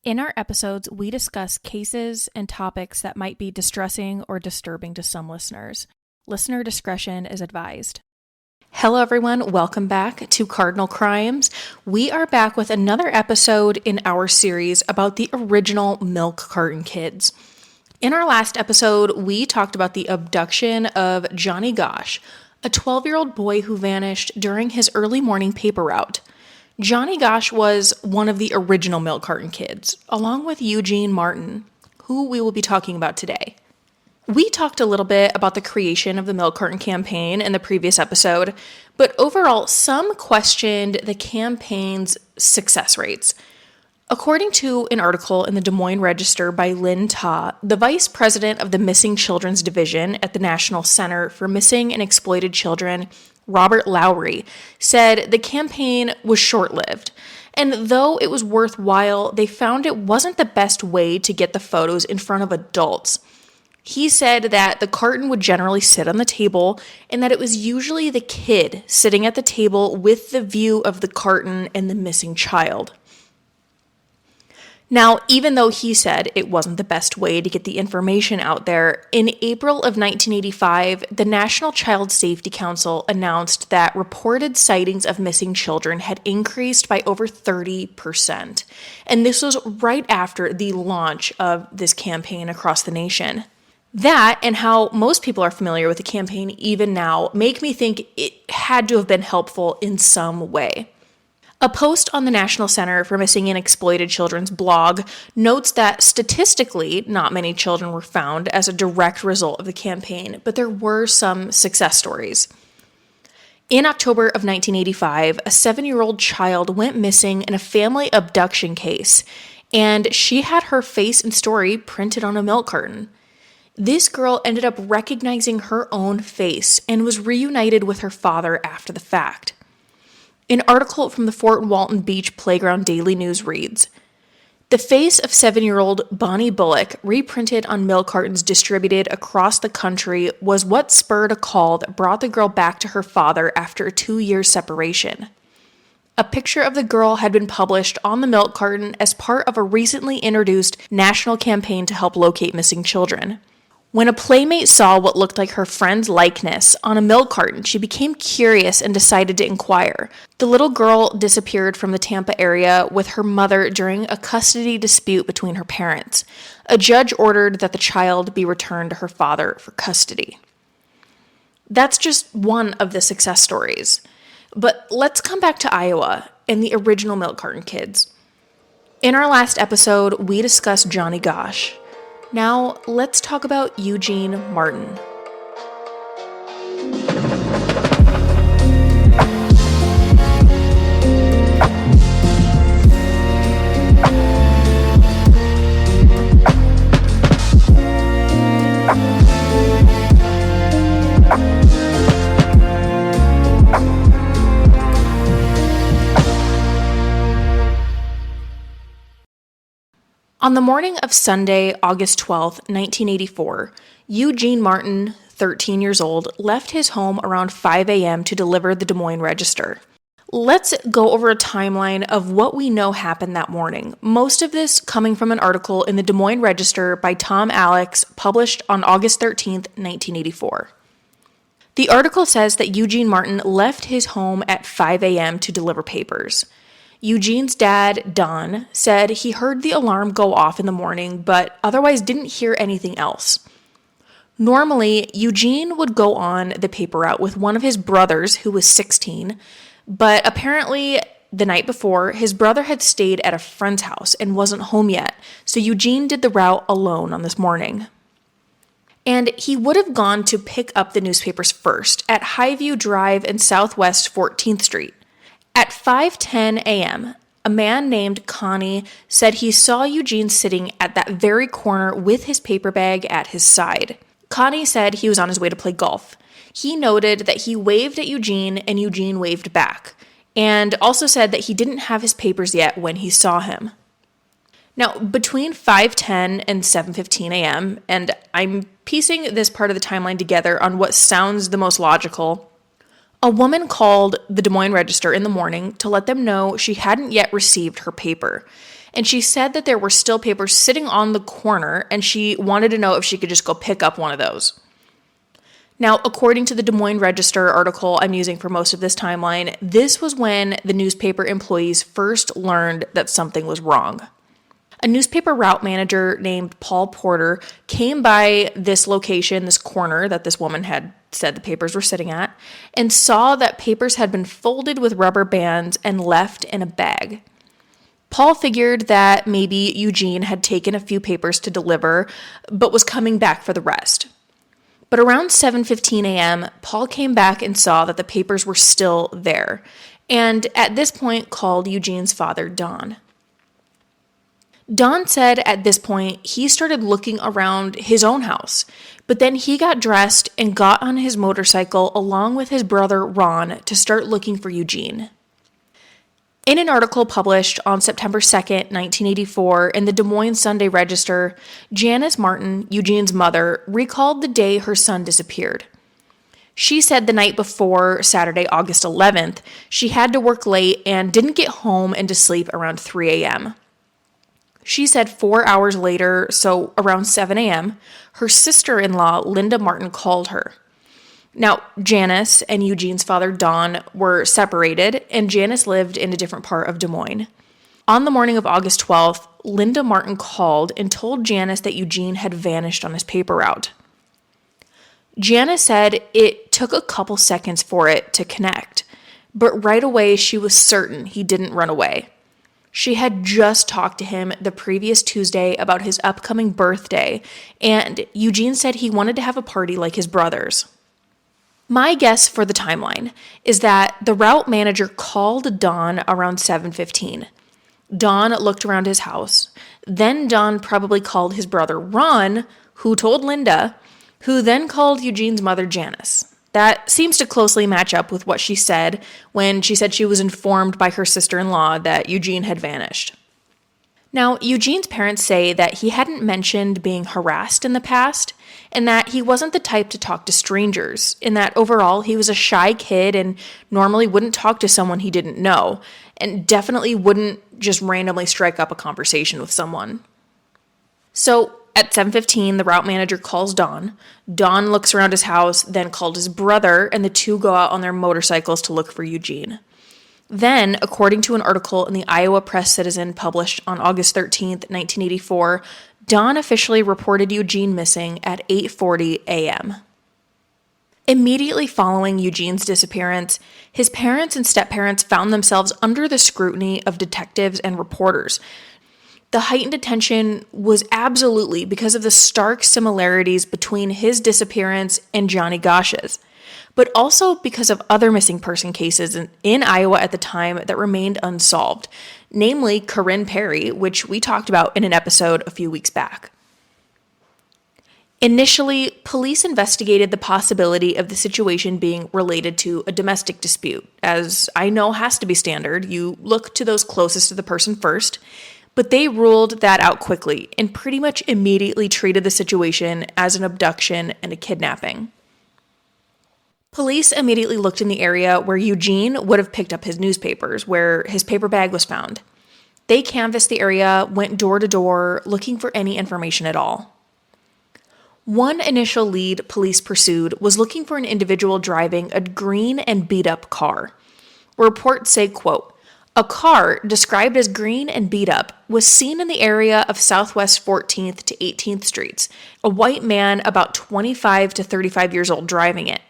In our episodes, we discuss cases and topics that might be distressing or disturbing to some listeners. Listener discretion is advised. Hello, everyone. Welcome back to Cardinal Crimes. We are back with another episode in our series about the original milk carton kids. In our last episode, we talked about the abduction of Johnny Gosch, a 12-year-old boy who vanished during his early morning paper route. Johnny Gosch was one of the original milk carton kids, along with Eugene Martin, who we will be talking about today. We talked a little bit about the creation of the milk carton campaign in the previous episode, but overall, some questioned the campaign's success rates. According to an article in the Des Moines Register by Lynn Ta, the vice president of the Missing Children's Division at the National Center for Missing and Exploited Children, Robert Lowry, said the campaign was short-lived, and though it was worthwhile, they found it wasn't the best way to get the photos in front of adults. He said that the carton would generally sit on the table and that it was usually the kid sitting at the table with the view of the carton and the missing child. Now, even though he said it wasn't the best way to get the information out there, in April of 1985, the National Child Safety Council announced that reported sightings of missing children had increased by over 30%. And this was right after the launch of this campaign across the nation. That, and how most people are familiar with the campaign even now, make me think it had to have been helpful in some way. A post on the National Center for Missing and Exploited Children's blog notes that statistically, not many children were found as a direct result of the campaign, but there were some success stories. In October of 1985, a 7-year-old child went missing in a family abduction case, and she had her face and story printed on a milk carton. This girl ended up recognizing her own face and was reunited with her father after the fact. An article from the Fort Walton Beach Playground Daily News reads, "The face of 7-year-old Bonnie Bullock, reprinted on milk cartons distributed across the country, was what spurred a call that brought the girl back to her father after a 2-year separation. A picture of the girl had been published on the milk carton as part of a recently introduced national campaign to help locate missing children. When a playmate saw what looked like her friend's likeness on a milk carton, she became curious and decided to inquire. The little girl disappeared from the Tampa area with her mother during a custody dispute between her parents. A judge ordered that the child be returned to her father for custody." That's just one of the success stories. But let's come back to Iowa and the original milk carton kids. In our last episode, we discussed Johnny Gosch. Now, let's talk about Eugene Martin. On the morning of Sunday, August 12, 1984, Eugene Martin, 13 years old, left his home around 5 a.m. to deliver the Des Moines Register. Let's go over a timeline of what we know happened that morning, most of this coming from an article in the Des Moines Register by Tom Alex, published on August 13, 1984. The article says that Eugene Martin left his home at 5 a.m. to deliver papers. Eugene's dad, Don, said he heard the alarm go off in the morning, but otherwise didn't hear anything else. Normally, Eugene would go on the paper route with one of his brothers, who was 16, but apparently the night before, his brother had stayed at a friend's house and wasn't home yet, so Eugene did the route alone on this morning. And he would have gone to pick up the newspapers first at Highview Drive and Southwest 14th Street. At 5:10 a.m., a man named Connie said he saw Eugene sitting at that very corner with his paper bag at his side. Connie said he was on his way to play golf. He noted that he waved at Eugene and Eugene waved back, and also said that he didn't have his papers yet when he saw him. Now, between 5:10 and 7:15 a.m., and I'm piecing this part of the timeline together on what sounds the most logical, a woman called the Des Moines Register in the morning to let them know she hadn't yet received her paper. And she said that there were still papers sitting on the corner, and she wanted to know if she could just go pick up one of those. Now, according to the Des Moines Register article I'm using for most of this timeline, this was when the newspaper employees first learned that something was wrong. A newspaper route manager named Paul Porter came by this location, this corner that this woman had said the papers were sitting at, and saw that papers had been folded with rubber bands and left in a bag. Paul figured that maybe Eugene had taken a few papers to deliver, but was coming back for the rest. But around 7:15 a.m., Paul came back and saw that the papers were still there, and at this point called Eugene's father, Don. Don said at this point he started looking around his own house, but then he got dressed and got on his motorcycle along with his brother, Ron, to start looking for Eugene. In an article published on September 2nd, 1984, in the Des Moines Sunday Register, Janice Martin, Eugene's mother, recalled the day her son disappeared. She said the night before, Saturday, August 11th, she had to work late and didn't get home and to sleep around 3 a.m. She said 4 hours later, so around 7 a.m., her sister-in-law, Linda Martin, called her. Now, Janice and Eugene's father, Don, were separated, and Janice lived in a different part of Des Moines. On the morning of August 12th, Linda Martin called and told Janice that Eugene had vanished on his paper route. Janice said it took a couple seconds for it to connect, but right away she was certain he didn't run away. She had just talked to him the previous Tuesday about his upcoming birthday, and Eugene said he wanted to have a party like his brothers. My guess for the timeline is that the route manager called Don around 7:15. Don looked around his house. Then Don probably called his brother Ron, who told Linda, who then called Eugene's mother Janice. That seems to closely match up with what she said when she said she was informed by her sister-in-law that Eugene had vanished. Now, Eugene's parents say that he hadn't mentioned being harassed in the past, and that he wasn't the type to talk to strangers, in that overall he was a shy kid and normally wouldn't talk to someone he didn't know, and definitely wouldn't just randomly strike up a conversation with someone. So, at 7:15, the route manager calls Don. Don looks around his house, then called his brother, and the two go out on their motorcycles to look for Eugene. Then, according to an article in the Iowa Press-Citizen published on August 13th, 1984, Don officially reported Eugene missing at 8:40 a.m. Immediately following Eugene's disappearance, his parents and step-parents found themselves under the scrutiny of detectives and reporters. The heightened attention was absolutely because of the stark similarities between his disappearance and Johnny Gosch's, but also because of other missing person cases in Iowa at the time that remained unsolved, namely Corinne Perry, which we talked about in an episode a few weeks back. Initially, police investigated the possibility of the situation being related to a domestic dispute. As I know has to be standard, you look to those closest to the person first, but they ruled that out quickly and pretty much immediately treated the situation as an abduction and a kidnapping. Police immediately looked in the area where Eugene would have picked up his newspapers, where his paper bag was found. They canvassed the area, went door to door, looking for any information at all. One initial lead police pursued was looking for an individual driving a green and beat-up car. Reports say, quote, "A car described as green and beat up was seen in the area of Southwest 14th to 18th Streets, a white man about 25 to 35 years old driving it.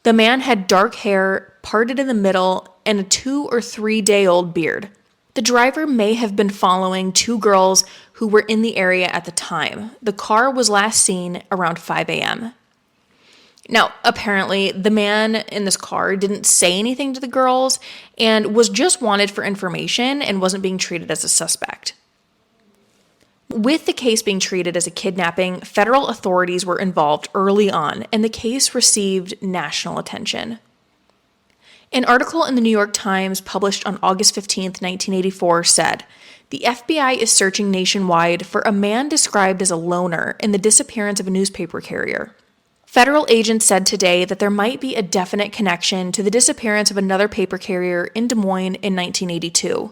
The man had dark hair, parted in the middle, and a 2 or 3 day old beard. The driver may have been following two girls who were in the area at the time. The car was last seen around 5 a.m. Now, apparently, the man in this car didn't say anything to the girls and was just wanted for information and wasn't being treated as a suspect. With the case being treated as a kidnapping, federal authorities were involved early on, and the case received national attention. An article in the New York Times published on August 15th, 1984 said, "The FBI is searching nationwide for a man described as a loner in the disappearance of a newspaper carrier. Federal agents said today that there might be a definite connection to the disappearance of another paper carrier in Des Moines in 1982.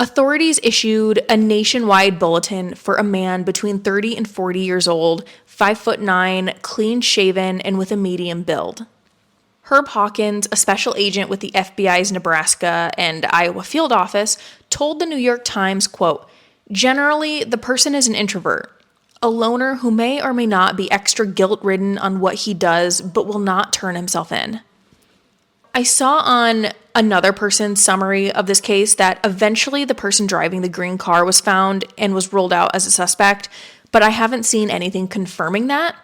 Authorities issued a nationwide bulletin for a man between 30 and 40 years old, 5'9", clean-shaven, and with a medium build. Herb Hawkins, a special agent with the FBI's Nebraska and Iowa field office, told the New York Times, quote, "Generally, the person is an introvert, a loner who may or may not be extra guilt-ridden on what he does, but will not turn himself in." I saw on another person's summary of this case that eventually the person driving the green car was found and was ruled out as a suspect, but I haven't seen anything confirming that.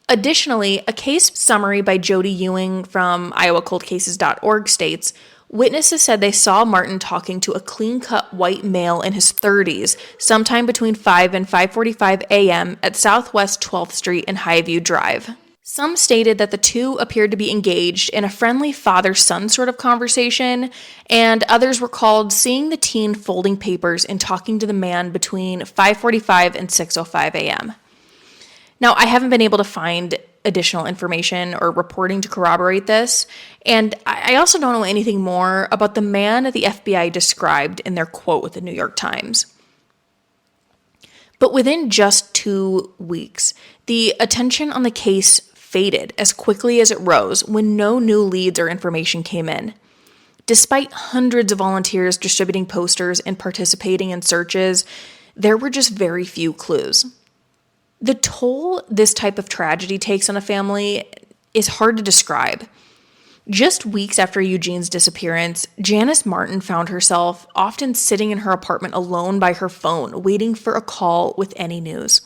Additionally, a case summary by Jody Ewing from IowaColdCases.org states, witnesses said they saw Martin talking to a clean-cut white male in his 30s sometime between 5 and 5:45 a.m. at Southwest 12th Street and Highview Drive. Some stated that the two appeared to be engaged in a friendly father-son sort of conversation, and others recalled seeing the teen folding papers and talking to the man between 5:45 and 6:05 a.m. Now, I haven't been able to find additional information or reporting to corroborate this, and I also don't know anything more about the man that the FBI described in their quote with the New York Times. But within just 2 weeks, the attention on the case faded as quickly as it rose when no new leads or information came in. Despite hundreds of volunteers distributing posters and participating in searches, there were just very few clues. The toll this type of tragedy takes on a family is hard to describe. Just weeks after Eugene's disappearance, Janice Martin found herself often sitting in her apartment alone by her phone, waiting for a call with any news.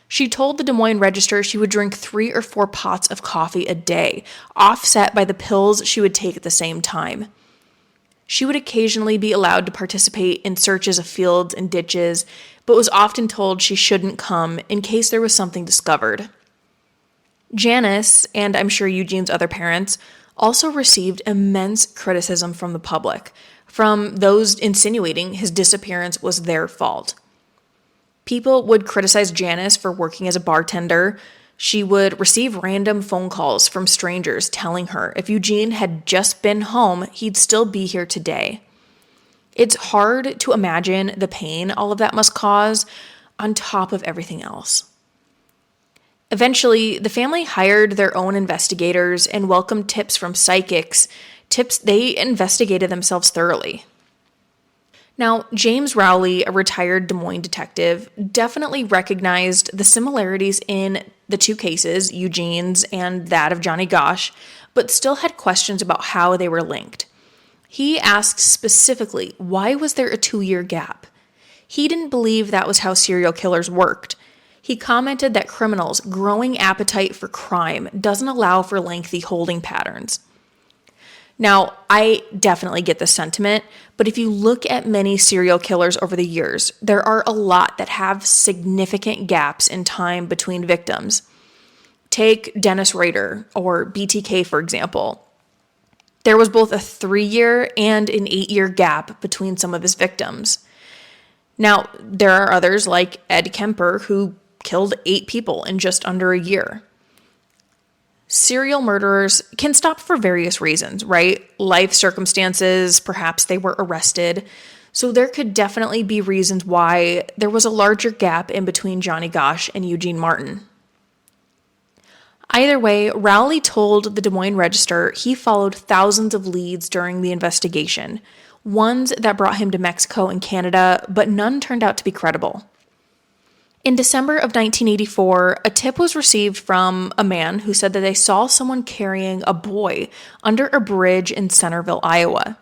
She told the Des Moines Register she would drink 3 or 4 pots of coffee a day, offset by the pills she would take at the same time. She would occasionally be allowed to participate in searches of fields and ditches, but was often told she shouldn't come in case there was something discovered. Janice, and I'm sure Eugene's other parents, also received immense criticism from the public, from those insinuating his disappearance was their fault. People would criticize Janice for working as a bartender. She would receive random phone calls from strangers telling her if Eugene had just been home, he'd still be here today. It's hard to imagine the pain all of that must cause on top of everything else. Eventually, the family hired their own investigators and welcomed tips from psychics. They investigated themselves thoroughly. Now, James Rowley, a retired Des Moines detective, definitely recognized the similarities in the two cases, Eugene's and that of Johnny Gosch, but still had questions about how they were linked. He asked specifically, why was there a 2-year gap? He didn't believe that was how serial killers worked. He commented that criminals' growing appetite for crime doesn't allow for lengthy holding patterns. Now, I definitely get this sentiment, but if you look at many serial killers over the years, there are a lot that have significant gaps in time between victims. Take Dennis Rader or BTK, for example. There was both a 3-year and an 8-year gap between some of his victims. Now, there are others like Ed Kemper who killed 8 people in just under a year. Serial murderers can stop for various reasons, right? Life circumstances, perhaps they were arrested. So there could definitely be reasons why there was a larger gap in between Johnny Gosch and Eugene Martin. Either way, Rowley told the Des Moines Register he followed thousands of leads during the investigation, ones that brought him to Mexico and Canada, but none turned out to be credible. In December of 1984, a tip was received from a man who said that they saw someone carrying a boy under a bridge in Centerville, Iowa.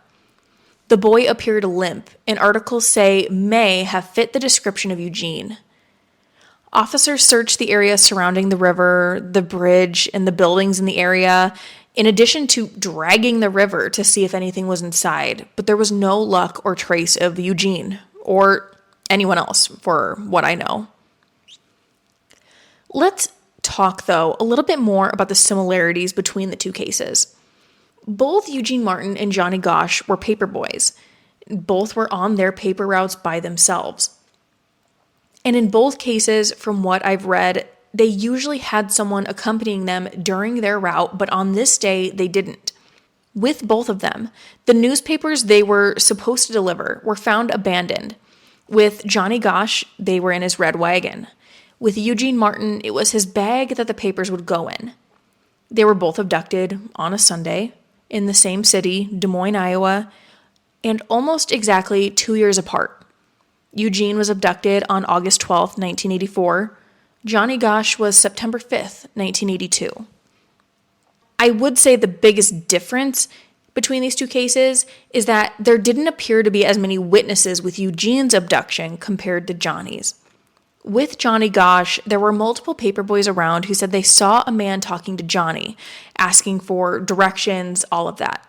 The boy appeared limp, and articles say may have fit the description of Eugene. Officers searched the area surrounding the river, the bridge, and the buildings in the area, in addition to dragging the river to see if anything was inside, but there was no luck or trace of Eugene, or anyone else, for what I know. Let's talk, though, a little bit more about the similarities between the two cases. Both Eugene Martin and Johnny Gosch were paperboys. Both were on their paper routes by themselves. And in both cases, from what I've read, they usually had someone accompanying them during their route, but on this day, they didn't. With both of them, the newspapers they were supposed to deliver were found abandoned. With Johnny Gosch, they were in his red wagon. With Eugene Martin, it was his bag that the papers would go in. They were both abducted on a Sunday in the same city, Des Moines, Iowa, and almost exactly 2 years apart. Eugene was abducted on August 12th, 1984. Johnny Gosch was September 5th, 1982. I would say the biggest difference between these two cases is that there didn't appear to be as many witnesses with Eugene's abduction compared to Johnny's. With Johnny Gosch, there were multiple paperboys around who said they saw a man talking to Johnny, asking for directions, all of that.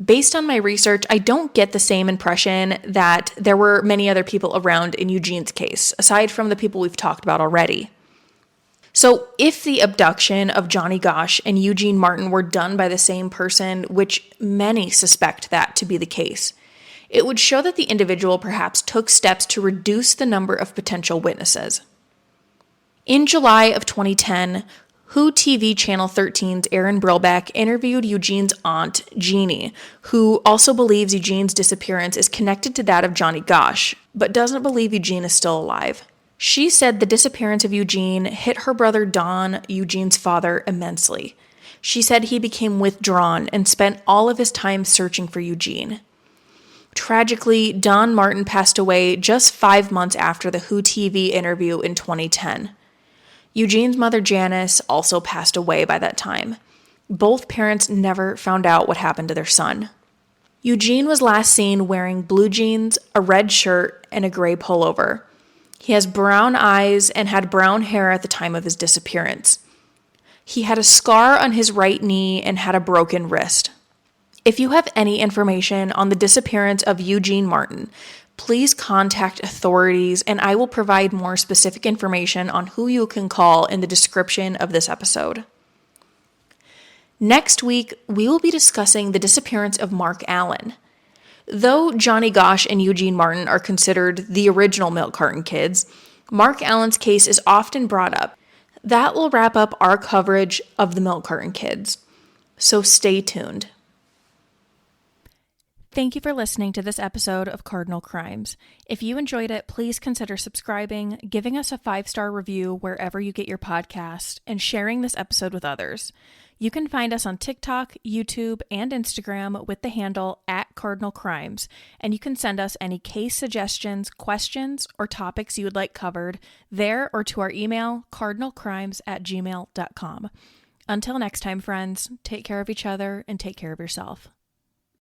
Based on my research, I don't get the same impression that there were many other people around in Eugene's case, aside from the people we've talked about already. So if the abduction of Johnny Gosch and Eugene Martin were done by the same person, which many suspect that to be the case, it would show that the individual perhaps took steps to reduce the number of potential witnesses. In July of 2010, Who TV Channel 13's Aaron Brilback interviewed Eugene's aunt, Jeannie, who also believes Eugene's disappearance is connected to that of Johnny Gosch, but doesn't believe Eugene is still alive. She said the disappearance of Eugene hit her brother Don, Eugene's father, immensely. She said he became withdrawn and spent all of his time searching for Eugene. Tragically, Don Martin passed away just 5 months after the Who TV interview in 2010. Eugene's mother, Janice, also passed away by that time. Both parents never found out what happened to their son. Eugene was last seen wearing blue jeans, a red shirt, and a gray pullover. He has brown eyes and had brown hair at the time of his disappearance. He had a scar on his right knee and had a broken wrist. If you have any information on the disappearance of Eugene Martin, please contact authorities and I will provide more specific information on who you can call in the description of this episode. Next week, we will be discussing the disappearance of Mark Allen. Though Johnny Gosch and Eugene Martin are considered the original milk carton kids, Mark Allen's case is often brought up. That will wrap up our coverage of the milk carton kids. So stay tuned. Thank you for listening to this episode of Cardinal Crimes. If you enjoyed it, please consider subscribing, giving us a 5-star review wherever you get your podcast, and sharing this episode with others. You can find us on TikTok, YouTube, and Instagram with the handle @CardinalCrimes, and you can send us any case suggestions, questions, or topics you would like covered there or to our email, cardinalcrimes@gmail.com. Until next time, friends, take care of each other and take care of yourself.